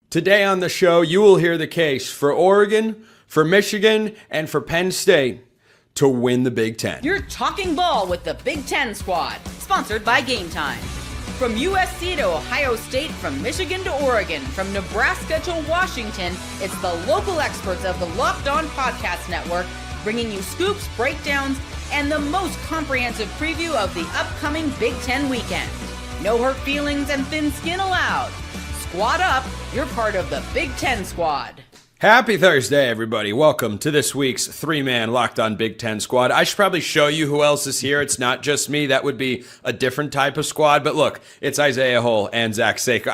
Today on the show, you will hear the case for Oregon, for Michigan, and for Penn State to win the Big Ten. You're talking ball with the Big Ten Squad, sponsored by Game Time. From USC to Ohio State, from Michigan to Oregon, from Nebraska to Washington, it's the local experts of the Locked On Podcast Network bringing you scoops, breakdowns, and the most comprehensive preview of the upcoming Big Ten weekend. No hurt feelings and thin skin allowed. Squad up, you're part of the Big Ten Squad. Happy Thursday, everybody. Welcome to this week's three-man Locked On Big Ten Squad. I should probably show you who else is here. It's not just me. That would be a different type of squad. But look, it's Isaiah Hull and Zach Seiko.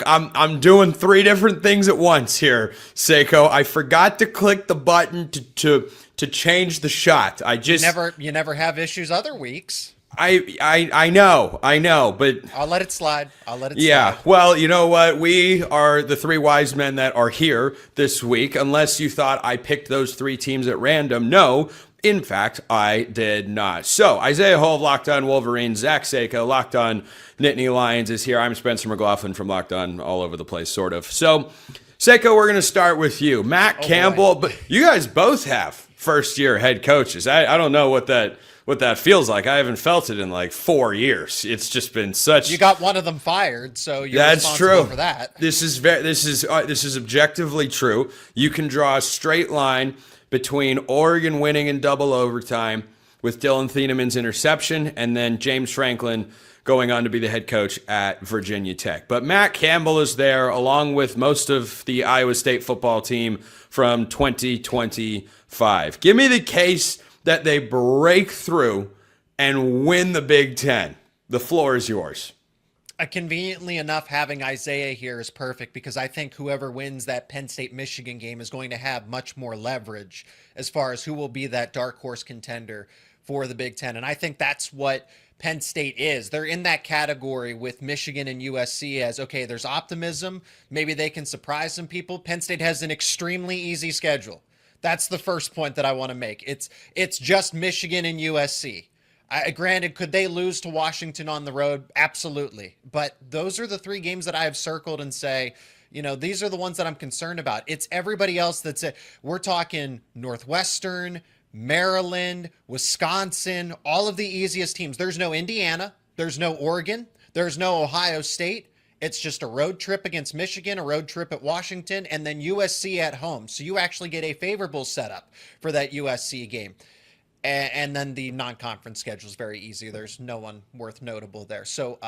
I'm doing three different things at once here, Seiko. I forgot to click the button to change the shot. You never have issues other weeks. I know, but I'll let it slide. Yeah, well, you know what? We are the three wise men that are here this week, unless you thought I picked those three teams at random. No, in fact, I did not. So, Isaiah Hull of Locked On Wolverines, Zach Seiko, Locked On Nittany Lions is here. I'm Spencer McLaughlin from Locked On all over the place, sort of. So, Seiko, we're going to start with you. Matt Campbell, but you guys both have first-year head coaches. I don't know what that feels like. I haven't felt it in like 4 years. It's just been such. You got one of them fired, so you're That's responsible true. for that. This is objectively true. You can draw a straight line between Oregon winning in double overtime with Dylan Thieneman's interception and then James Franklin going on to be the head coach at Virginia Tech. But Matt Campbell is there along with most of the Iowa State football team from 2025. Give me the case that they break through and win the Big Ten. The floor is yours. Conveniently enough, having Isaiah here is perfect because I think whoever wins that Penn State-Michigan game is going to have much more leverage as far as who will be that dark horse contender for the Big Ten. And I think that's what Penn State is. They're in that category with Michigan and USC as, okay, there's optimism. Maybe they can surprise some people. Penn State has an extremely easy schedule. That's the first point that I want to make. It's just Michigan and USC. Granted, could they lose to Washington on the road? Absolutely. But those are the three games that I have circled and say, these are the ones that I'm concerned about. It's everybody else that's it. We're talking Northwestern, Maryland, Wisconsin, all of the easiest teams. There's no Indiana. There's no Oregon. There's no Ohio State. It's just a road trip against Michigan, a road trip at Washington, and then USC at home. So you actually get a favorable setup for that USC game. And then the non-conference schedule is very easy. There's no one worth notable there. So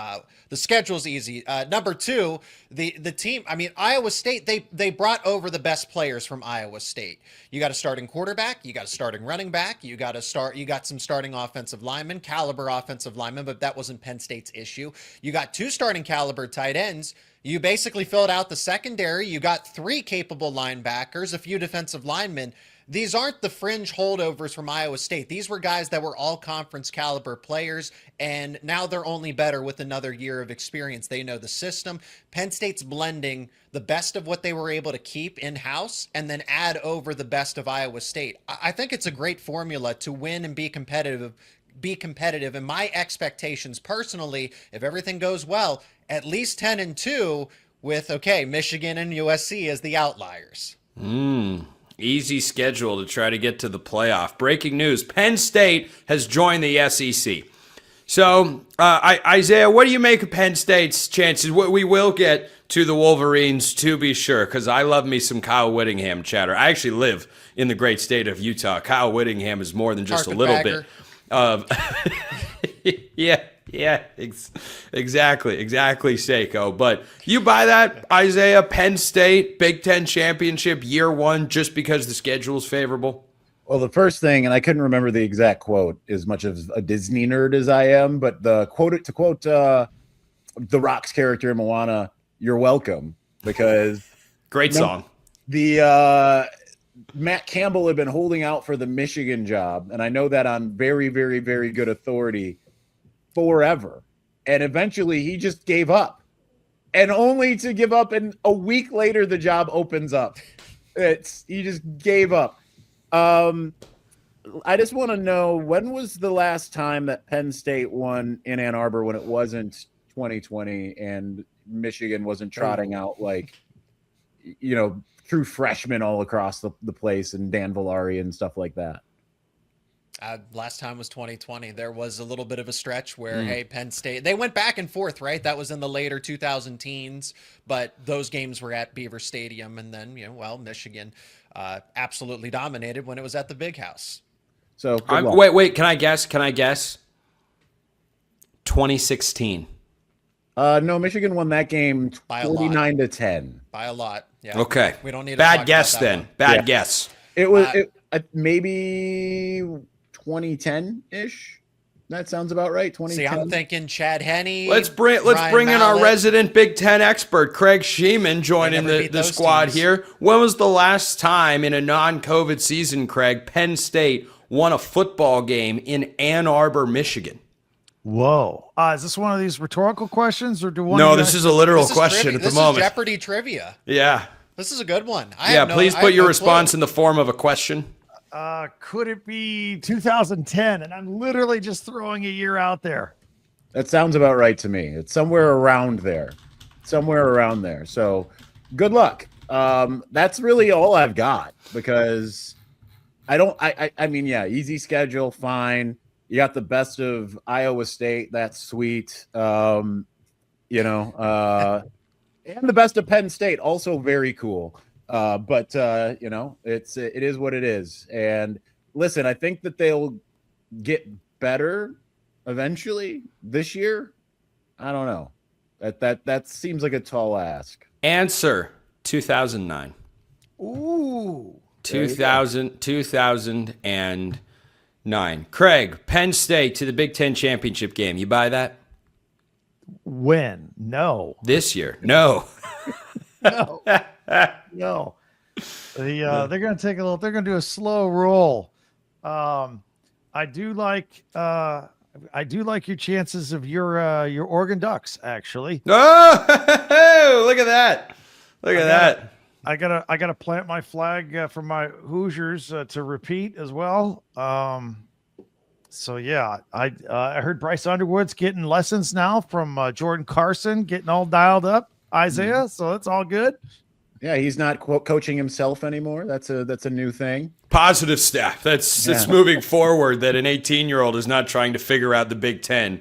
the schedule is easy. Number two, the team, Iowa State, they brought over the best players from Iowa State. You got a starting quarterback, you got a starting running back, you got some starting offensive linemen, caliber offensive linemen, but that wasn't Penn State's issue. You got two starting caliber tight ends. You basically filled out the secondary. You got three capable linebackers, a few defensive linemen. These aren't the fringe holdovers from Iowa State. These were guys that were all conference caliber players, and now they're only better with another year of experience. They know the system. Penn State's blending the best of what they were able to keep in-house and then add over the best of Iowa State. I think it's a great formula to win and be competitive. And my expectations personally, if everything goes well, at least 10-2 with, Michigan and USC as the outliers. Easy schedule to try to get to the playoff. Breaking news, Penn State has joined the SEC. So, Isaiah, what do you make of Penn State's chances? We will get to the Wolverines, to be sure, because I love me some Kyle Whittingham chatter. I actually live in the great state of Utah. Kyle Whittingham is more than just a little bit of... Yeah, exactly, Seiko. But you buy that, Isaiah? Penn State, Big Ten championship, year one, just because the schedule is favorable? Well, the first thing, and I couldn't remember the exact quote, as much of a Disney nerd as I am, but to quote The Rock's character in Moana, "You're welcome," because great song. Matt Campbell had been holding out for the Michigan job, and I know that on very, very, very good authority, forever. And eventually he just gave up, and only to give up, and a week later the job opens up. He just gave up. I just want to know, when was the last time that Penn State won in Ann Arbor when it wasn't 2020 and Michigan wasn't trotting out like true freshmen all across the place, and Dan Villari and stuff like that. Last time was 2020. There was a little bit of a stretch where, hey, Penn State, they went back and forth, right? That was in the later 2000 teens, but those games were at Beaver Stadium. And then, Michigan absolutely dominated when it was at the Big House. So wait, can I guess? 2016. No, Michigan won that game 49-10. By a lot. Yeah. Okay. We don't need bad guess then. Bad guess. It was maybe 2010-ish. That sounds about right. 2010. See, I'm thinking Chad Henne. Let's bring in our resident Big Ten expert, Craig Sheeman, joining the squad here. When was the last time in a non-COVID season, Craig, Penn State won a football game in Ann Arbor, Michigan? Whoa. Is this one of these rhetorical questions, or this is a literal question at the moment. This is Jeopardy trivia. Yeah. This is a good one. Please put your response in the form of a question. Could it be 2010? And I'm literally just throwing a year out there. That sounds about right to me. It's somewhere around there. So good luck. That's really all I've got, because I mean, easy schedule, fine. You got the best of Iowa State. That's sweet. And the best of Penn State, also very cool. But it is what it is. And listen, I think that they'll get better eventually this year. I don't know. That seems like a tall ask. Answer 2009. Ooh. 2009. Craig, Penn State to the Big Ten championship game. You buy that? When? No. This year? No. No. No. They're going to take a little. They're going to do a slow roll. I do like your chances of your Oregon Ducks, actually. Oh, look at that! Look at that! I gotta plant my flag for my Hoosiers to repeat as well. So yeah, I heard Bryce Underwood's getting lessons now from Jordan Carson, getting all dialed up. Isaiah, so that's all good. Yeah, he's not coaching himself anymore. That's a new thing. Positive step. That's moving forward. That an 18-year-old is not trying to figure out the Big Ten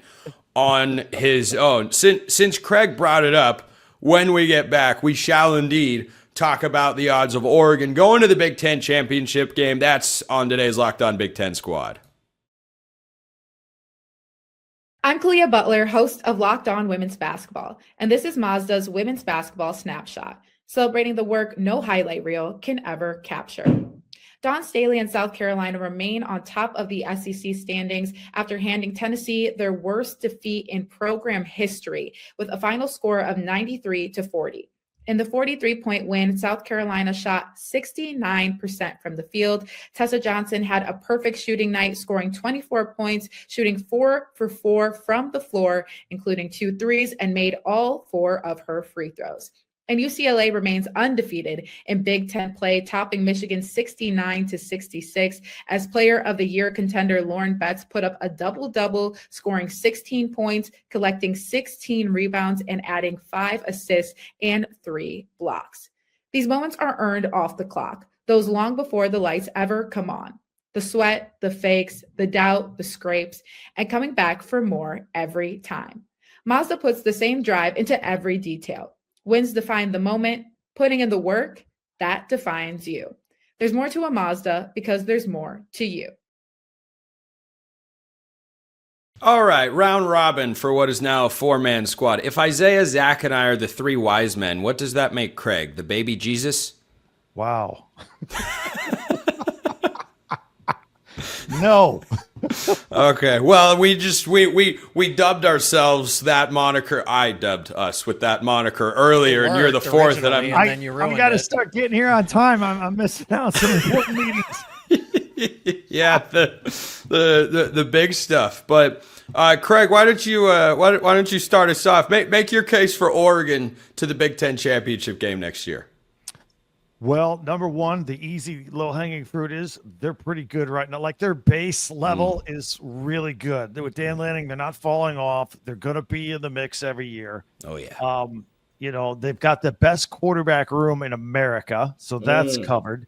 on his own. Since Craig brought it up, when we get back, we shall indeed talk about the odds of Oregon going to the Big Ten championship game. That's on today's Locked On Big Ten Squad. I'm Kalia Butler, host of Locked On Women's Basketball, and this is Mazda's Women's Basketball Snapshot, celebrating the work no highlight reel can ever capture. Dawn Staley and South Carolina remain on top of the SEC standings after handing Tennessee their worst defeat in program history with a final score of 93-40. In the 43-point win, South Carolina shot 69% from the field. Tessa Johnson had a perfect shooting night, scoring 24 points, shooting 4 for 4 from the floor, including 2 threes, and made all 4 of her free throws. And UCLA remains undefeated in Big Ten play, topping Michigan 69-66 as Player of the Year contender Lauren Betts put up a double-double, scoring 16 points, collecting 16 rebounds, and adding 5 assists and 3 blocks. These moments are earned off the clock, those long before the lights ever come on. The sweat, the fakes, the doubt, the scrapes, and coming back for more every time. Mazda puts the same drive into every detail. Wins define the moment, putting in the work, that defines you. There's more to a Mazda because there's more to you. All right, round robin for what is now a 4-man squad. If Isaiah, Zach, and I are the 3 wise men, what does that make Craig? The baby Jesus? Wow. No. Okay. Well, we dubbed ourselves that moniker. I dubbed us with that moniker earlier, and you're the 4th. And I've got to start getting here on time. I'm missing out some important meetings. Yeah, the big stuff. But Craig, why don't you start us off? Make your case for Oregon to the Big Ten championship game next year. Well, number one, the easy low-hanging fruit is they're pretty good right now. Like, their base level is really good. With Dan Lanning, they're not falling off. They're going to be in the mix every year. Oh, yeah. they've got the best quarterback room in America, so that's covered.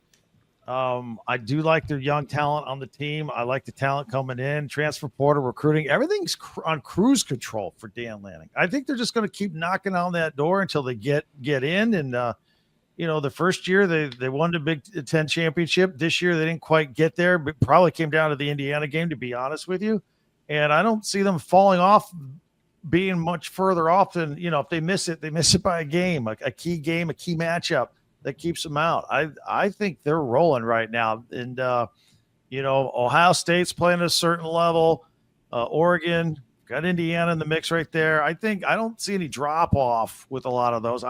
I do like their young talent on the team. I like the talent coming in, transfer portal, recruiting. Everything's on cruise control for Dan Lanning. I think they're just going to keep knocking on that door until they get in. And, the first year they won the Big Ten championship. This year they didn't quite get there, but probably came down to the Indiana game, to be honest with you. And I don't see them falling off, being much further off than, if they miss it by a game, a key matchup that keeps them out. I think they're rolling right now. And, Ohio State's playing at a certain level. Oregon, got Indiana in the mix right there. I don't see any drop off with a lot of those.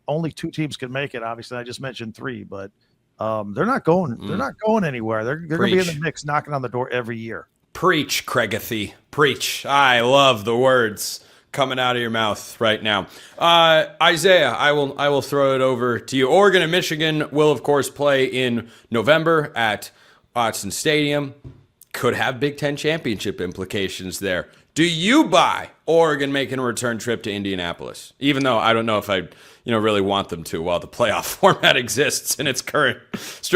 Only 2 teams can make it. Obviously, I just mentioned 3, but they're not going. They're not going anywhere. They're going to be in the mix, knocking on the door every year. Preach, Craigathy. Preach. I love the words coming out of your mouth right now. Isaiah, I will throw it over to you. Oregon and Michigan will, of course, play in November at Autzen Stadium. Could have Big Ten championship implications there. Do you buy Oregon making a return trip to Indianapolis? Even though I don't know if I really want them to while the playoff format exists in its current.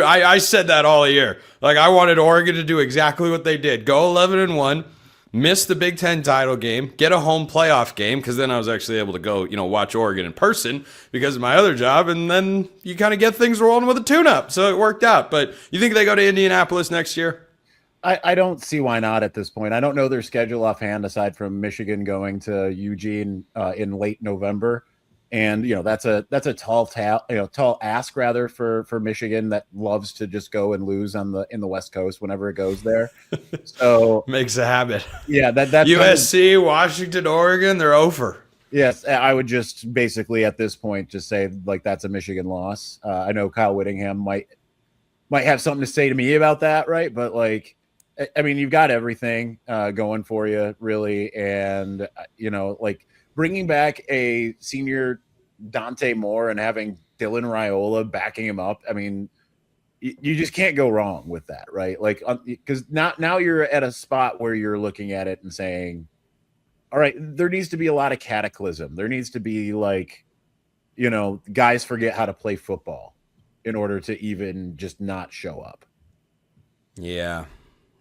I said that all year. Like, I wanted Oregon to do exactly what they did. Go 11-1. Miss the Big Ten title game, get a home playoff game, because then I was actually able to go, watch Oregon in person because of my other job, and then you kind of get things rolling with a tune-up, so it worked out. But you think they go to Indianapolis next year? I don't see why not at this point. I don't know their schedule offhand, aside from Michigan going to Eugene in late November. And that's a tall ask rather for Michigan, that loves to just go and lose in the West Coast whenever it goes there. So makes a habit. Yeah, that's USC, Washington, Oregon, they're over. Yes, I would just basically at this point just say that's a Michigan loss. I know Kyle Whittingham might have something to say to me about that, right? But you've got everything going for you, really, and bringing back a senior Dante Moore and having Dylan Raiola backing him up. I mean, you just can't go wrong with that, right? Because now you're at a spot where you're looking at it and saying, all right, there needs to be a lot of cataclysm. There needs to be guys forget how to play football in order to even just not show up. Yeah.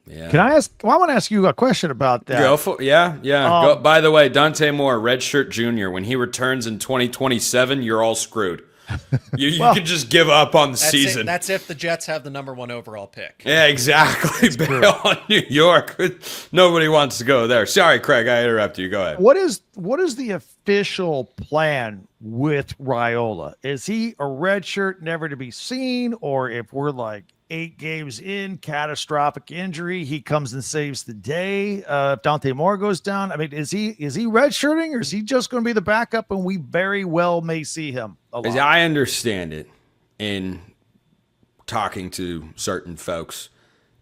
Yeah. Can I ask? Well, I want to ask you a question about that. Yeah. By the way, Dante Moore, redshirt junior, when he returns in 2027, you're all screwed. You can just give up on the season. That's if the Jets have the number 1 overall pick. Yeah, exactly. Bail on New York. Nobody wants to go there. Sorry, Craig, I interrupted you. Go ahead. What is the official plan with Raiola? Is he a redshirt, never to be seen, or if we're 8 games in, catastrophic injury, he comes and saves the day? If Dante Moore goes down, I mean, is he redshirting, or is he just going to be the backup, and we very well may see him a lot? As I understand it, in talking to certain folks,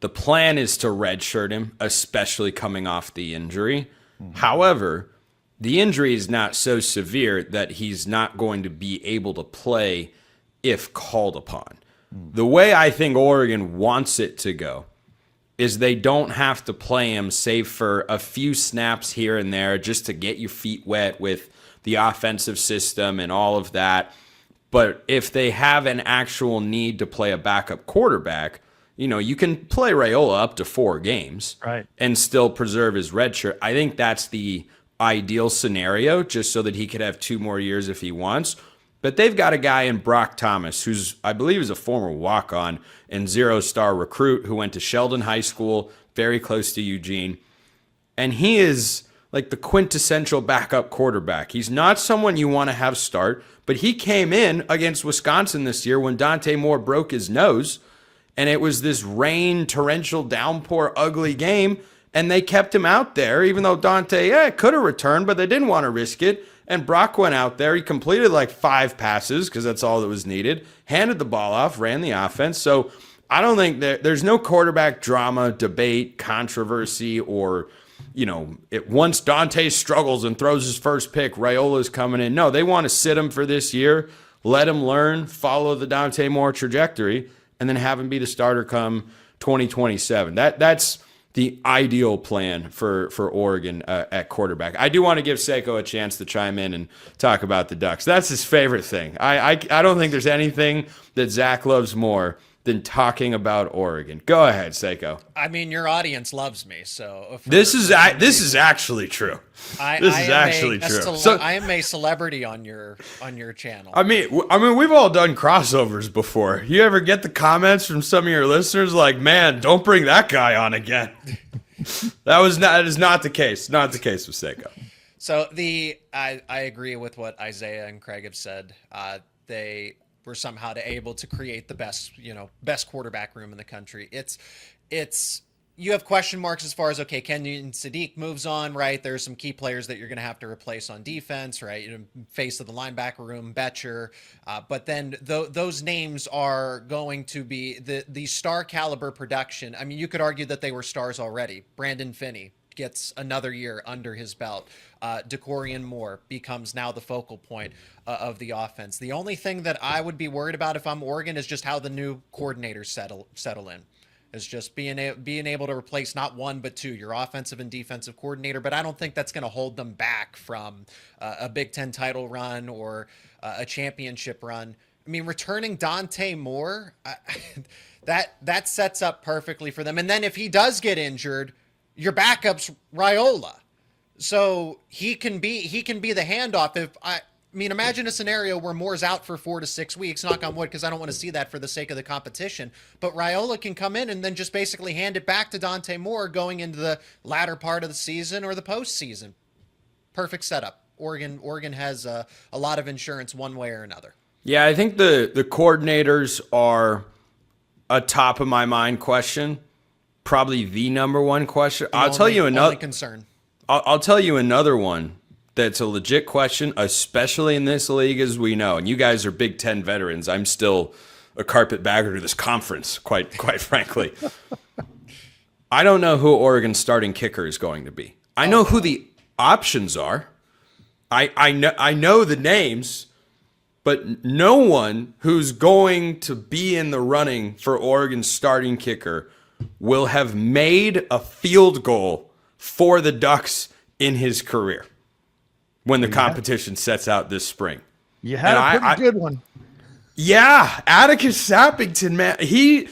the plan is to redshirt him, especially coming off the injury. Mm-hmm. However, the injury is not so severe that he's not going to be able to play if called upon. The way I think Oregon wants it to go is they don't have to play him save for a few snaps here and there just to get your feet wet with the offensive system and all of that. But if they have an actual need to play a backup quarterback, you can play Raiola up to 4 games, right, and still preserve his red shirt. I think that's the ideal scenario, just so that he could have 2 more years if he wants. But they've got a guy in Brock Thomas, who's, I believe, is a former walk-on and 0-star recruit who went to Sheldon High School, very close to Eugene. And he is like the quintessential backup quarterback. He's not someone you want to have start, but he came in against Wisconsin this year when Dante Moore broke his nose, and it was this rain, torrential downpour, ugly game, and they kept him out there, even though Dante could have returned, but they didn't want to risk it. And Brock went out there. He completed 5 passes because that's all that was needed, handed the ball off, ran the offense. So I don't think there's no quarterback drama, debate, controversy, or, once Dante struggles and throws his first pick, Raiola's coming in. No, they want to sit him for this year, let him learn, follow the Dante Moore trajectory, and then have him be the starter come 2027. That's the ideal plan for Oregon at quarterback. I do want to give Seiko a chance to chime in and talk about the Ducks. That's his favorite thing. I don't think there's anything that Zach loves more than talking about Oregon. Go ahead, Seiko. I mean, your audience loves me, so this is actually true. This is actually true. So I am a celebrity on your channel. I mean, we've all done crossovers before. You ever get the comments from some of your listeners like, "Man, don't bring that guy on again"? That is not the case. Not the case with Seiko. So I agree with what Isaiah and Craig have said. They were somehow able to create the best quarterback room in the country. It's you have question marks as far as, okay, Kenyon Sadiq moves on, right? There's some key players that you're going to have to replace on defense, right? Face of the linebacker room, Betcher. But then those names are going to be the star caliber production. I mean, you could argue that they were stars already. Brandon Finney gets another year under his belt. DeCorian Moore becomes now the focal point of the offense. The only thing that I would be worried about if I'm Oregon is just how the new coordinators settle in. Is just being able to replace not one but two, your offensive and defensive coordinator. But I don't think that's going to hold them back from a Big Ten title run or a championship run. I mean, returning Dante Moore, that sets up perfectly for them. And then if he does get injured, your backup's Raiola, so he can be the handoff. I mean, imagine a scenario where Moore's out for 4 to 6 weeks, knock on wood, because I don't want to see that for the sake of the competition. But Raiola can come in and then just basically hand it back to Dante Moore going into the latter part of the season or the postseason. Perfect setup. Oregon has a lot of insurance one way or another. Yeah, I think the coordinators are a top of my mind question. Probably the number one question. I'll tell you another concern. I'll tell you another one that's a legit question, especially in this league, as we know. And you guys are Big Ten veterans. I'm still a carpetbagger to this conference, quite frankly. I don't know who Oregon's starting kicker is going to be. I know who the options are. I know the names, but no one who's going to be in the running for Oregon's starting kicker will have made a field goal for the Ducks in his career when the competition sets out this spring. You had a pretty good one. Yeah, Atticus Sappington, man, he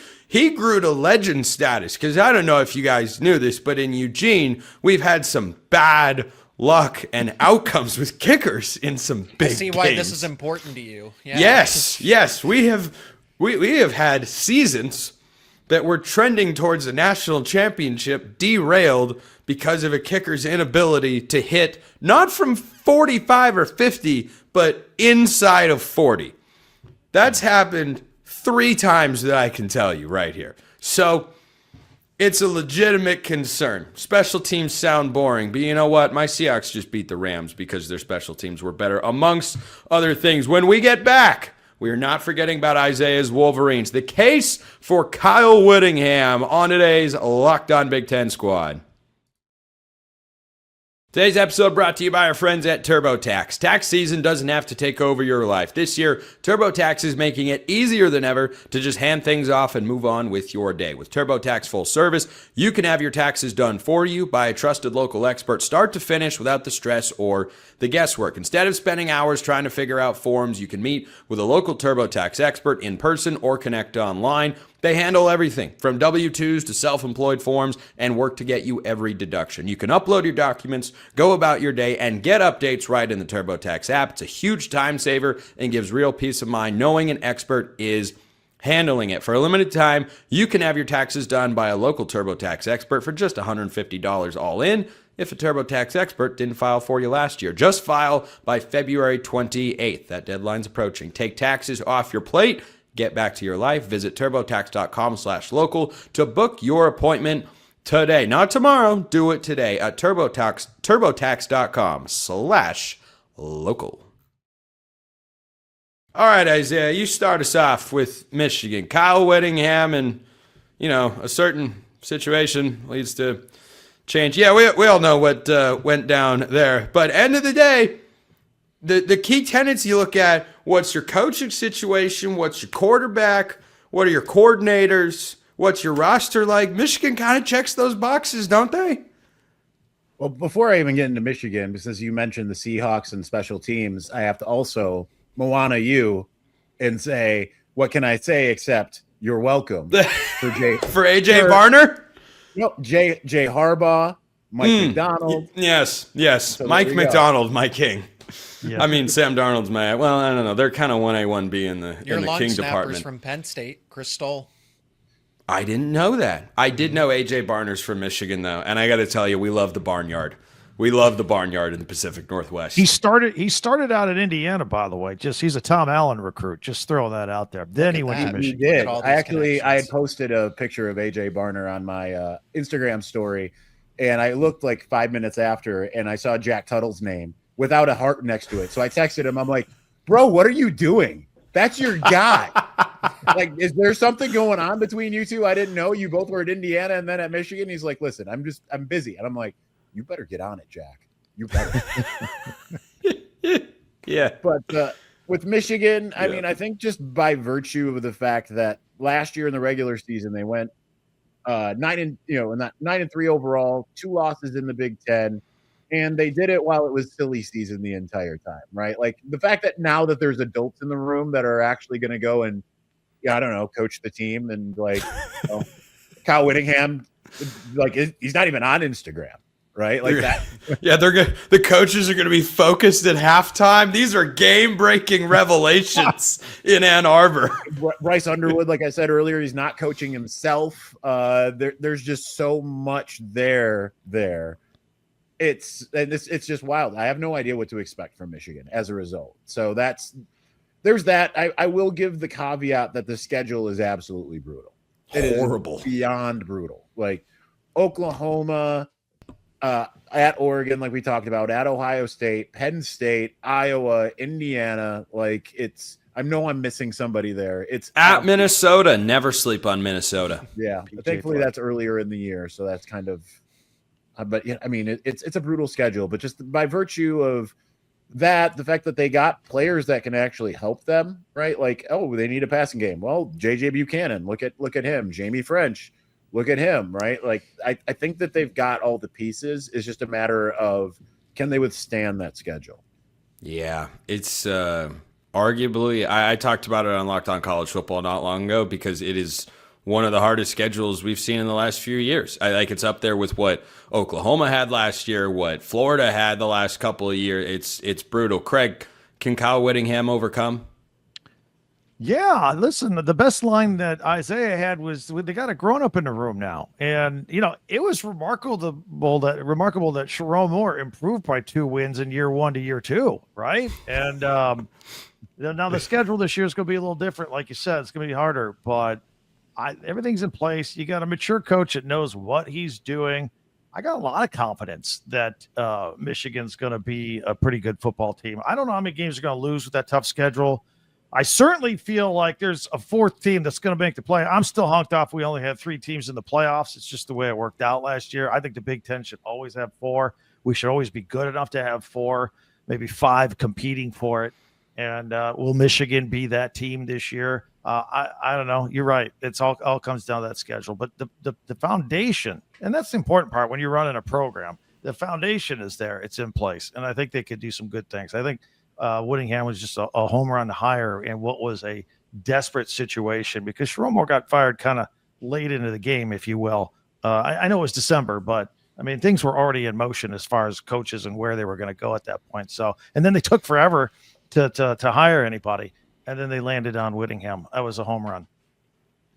grew to legend status, because I don't know if you guys knew this, but in Eugene, we've had some bad luck and outcomes with kickers in some big games. See why this is important to you. Yeah. Yes, we have had seasons that were trending towards a national championship derailed because of a kicker's inability to hit not from 45 or 50, but inside of 40. That's happened 3 times that I can tell you right here. So it's a legitimate concern. Special teams sound boring, but you know what? My Seahawks just beat the Rams because their special teams were better, amongst other things. When we get back, we are not forgetting about Isaiah's Wolverines. The case for Kyle Whittingham on today's Locked On Big Ten Squad. Today's episode brought to you by our friends at TurboTax. Tax season doesn't have to take over your life. This year, TurboTax is making it easier than ever to just hand things off and move on with your day. With TurboTax Full Service, you can have your taxes done for you by a trusted local expert, start to finish, without the stress or the guesswork. Instead of spending hours trying to figure out forms, you can meet with a local TurboTax expert in person or connect online. They handle everything from W-2s to self-employed forms and work to get you every deduction. You can upload your documents, go about your day, and get updates right in the TurboTax app. It's a huge time saver and gives real peace of mind knowing an expert is handling it. For a limited time, you can have your taxes done by a local TurboTax expert for just $150 all in. If a TurboTax expert didn't file for you last year, just file by February 28th. That deadline's approaching. Take taxes off your plate. Get back to your life. Visit TurboTax.com/local to book your appointment today. Not tomorrow. Do it today at TurboTax.com/local. All right, Isaiah, you start us off with Michigan. Kyle Whittingham and, a certain situation leads to change. Yeah, we all know what went down there. But end of the day, the key tenets you look at, what's your coaching situation, what's your quarterback, what are your coordinators, What's your roster like? Michigan kind of checks those boxes, don't they? Well, before I even get into Michigan, since you mentioned the Seahawks and special teams, I have to also Moana you and say, what can I say except you're welcome for AJ Barner? No, Jay Harbaugh, Mike McDonald. Yes. So Mike McDonald, my king. Yeah. I mean, Sam Darnold's my, well, I don't know. They're kind of 1A, 1B in the Your long king snappers department. from Penn State, Chris Stoll. I didn't know that. I did know AJ Barner's from Michigan, though. And I got to tell you, we love the barnyard. We love the barnyard in the Pacific Northwest. He started out at Indiana, by the way. He's a Tom Allen recruit. Just throwing that out there. Then he went to that. He Michigan. did. all these I had connections. posted a picture of AJ Barner on my Instagram story, and I looked like 5 minutes after, and I saw Jack Tuttle's name without a heart next to it. So I texted him. I'm like, bro, what are you doing? That's your guy. Like, is there something going on between you two? I didn't know. You both were at Indiana and then at Michigan. He's like, listen, I'm busy. And I'm like, you better get on it, Jack. You better. Yeah. But with Michigan, I Yeah. mean, I think just by virtue of the fact that last year in the regular season they went 9-3 overall, 2 losses in the Big Ten, and they did it while it was silly season the entire time, right? Like the fact that now that there's adults in the room that are actually going to go and, I don't know, coach the team, and like Kyle Whittingham, like he's not even on Instagram. Right, like that. Yeah, the coaches are going to be focused at halftime. These are game-breaking revelations in Ann Arbor. Bryce Underwood, like I said earlier, he's not coaching himself. There's just so much there. It's just wild. I have no idea what to expect from Michigan as a result. So there's that. I will give the caveat that the schedule is absolutely brutal. It Horrible. is beyond brutal. Like Oklahoma. At Oregon, like we talked about, at Ohio State, Penn State, Iowa, Indiana, like I know I'm missing somebody there. It's At Minnesota. Never sleep on Minnesota. yeah. Thankfully, that's earlier in the year, so that's kind of. But yeah, I mean, it's a brutal schedule, but just by virtue of that, the fact that they got players that can actually help them, right? Like, oh, they need a passing game. Well, JJ Buchanan, look at him. Jamie French. Look at him, right? Like, I think that they've got all the pieces. It's just a matter of can they withstand that schedule? Yeah, it's arguably, I talked about it on Locked On College Football not long ago because it is one of the hardest schedules we've seen in the last few years. I like it's up there with what Oklahoma had last year, what Florida had the last couple of years. It's brutal. Craig, can Kyle Whittingham overcome? Yeah, listen, the best line that Isaiah had was they got a grown-up in the room now. And, it was remarkable that Sharon Moore improved by 2 wins in year 1 to year 2, right? And now the schedule this year is going to be a little different. Like you said, it's going to be harder, but everything's in place. You got a mature coach that knows what he's doing. I got a lot of confidence that Michigan's going to be a pretty good football team. I don't know how many games they're going to lose with that tough schedule. I certainly feel like there's a 4th team that's going to make the play. I'm still honked off. We only had 3 teams in the playoffs. It's just the way it worked out last year. I think the Big Ten should always have 4. We should always be good enough to have 4, maybe 5 competing for it. And will Michigan be that team this year? I don't know. You're right. It's all comes down to that schedule. But the foundation, and that's the important part when you're running a program, the foundation is there. It's in place. And I think they could do some good things. I think Whittingham was just a home run hire in what was a desperate situation because Sharon Moore got fired kind of late into the game, if you will. I know it was December, but I mean, things were already in motion as far as coaches and where they were going to go at that point. So, and then they took forever to hire anybody, and then they landed on Whittingham. That was a home run.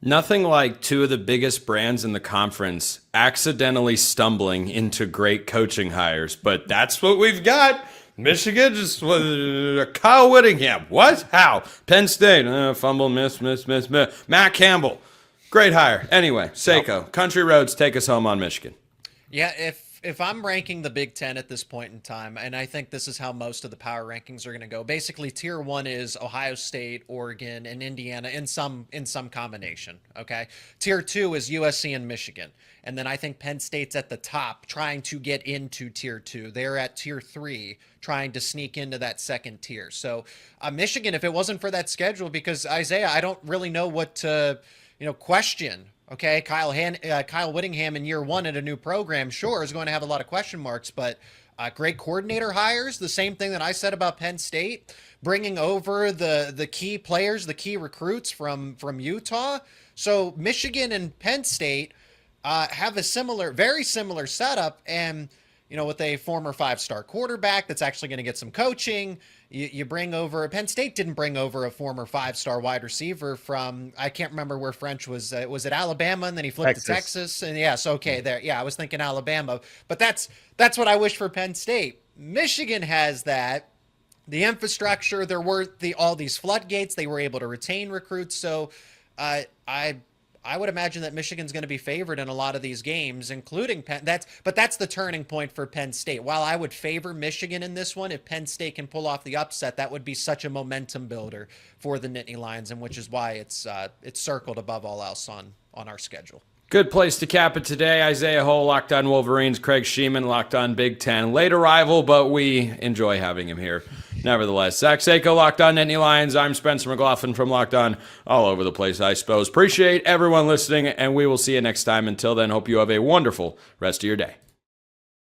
Nothing like 2 of the biggest brands in the conference accidentally stumbling into great coaching hires, but that's what we've got. Michigan just Kyle Whittingham. What? How? Penn State. Fumble, miss. Matt Campbell. Great hire. Anyway, Seiko, Country Roads, take us home on Michigan. Yeah, if I'm ranking the Big Ten at this point in time, and I think this is how most of the power rankings are going to go, basically tier 1 is Ohio State, Oregon, and Indiana in some combination, okay? Tier 2 is USC and Michigan. And then I think Penn State's at the top trying to get into tier 2. They're at tier 3 trying to sneak into that second tier. So Michigan, if it wasn't for that schedule, because Isaiah, I don't really know what to question Okay, Kyle Whittingham in year one at a new program, sure, is going to have a lot of question marks, but great coordinator hires, the same thing that I said about Penn State, bringing over the key players, the key recruits from Utah. So Michigan and Penn State have a very similar setup, and with a former 5-star quarterback that's actually going to get some coaching. You bring over, Penn State didn't bring over a former 5-star wide receiver from, I can't remember where French was it Alabama, and then he flipped to Texas, and yes, okay, there, yeah, I was thinking Alabama, but that's what I wish for Penn State. Michigan has that, the infrastructure, there were all these floodgates, they were able to retain recruits, so I would imagine that Michigan's going to be favored in a lot of these games, including Penn. But that's the turning point for Penn State. While I would favor Michigan in this one, if Penn State can pull off the upset, that would be such a momentum builder for the Nittany Lions, and which is why it's circled above all else on our schedule. Good place to cap it today. Isaiah Hull, Locked On Wolverines. Craig Sheeman, Locked On Big Ten. Late arrival, but we enjoy having him here. Nevertheless, Zach Seiko, Locked On Nittany Lions. I'm Spencer McLaughlin from Locked On, all over the place, I suppose. Appreciate everyone listening, and we will see you next time. Until then, hope you have a wonderful rest of your day.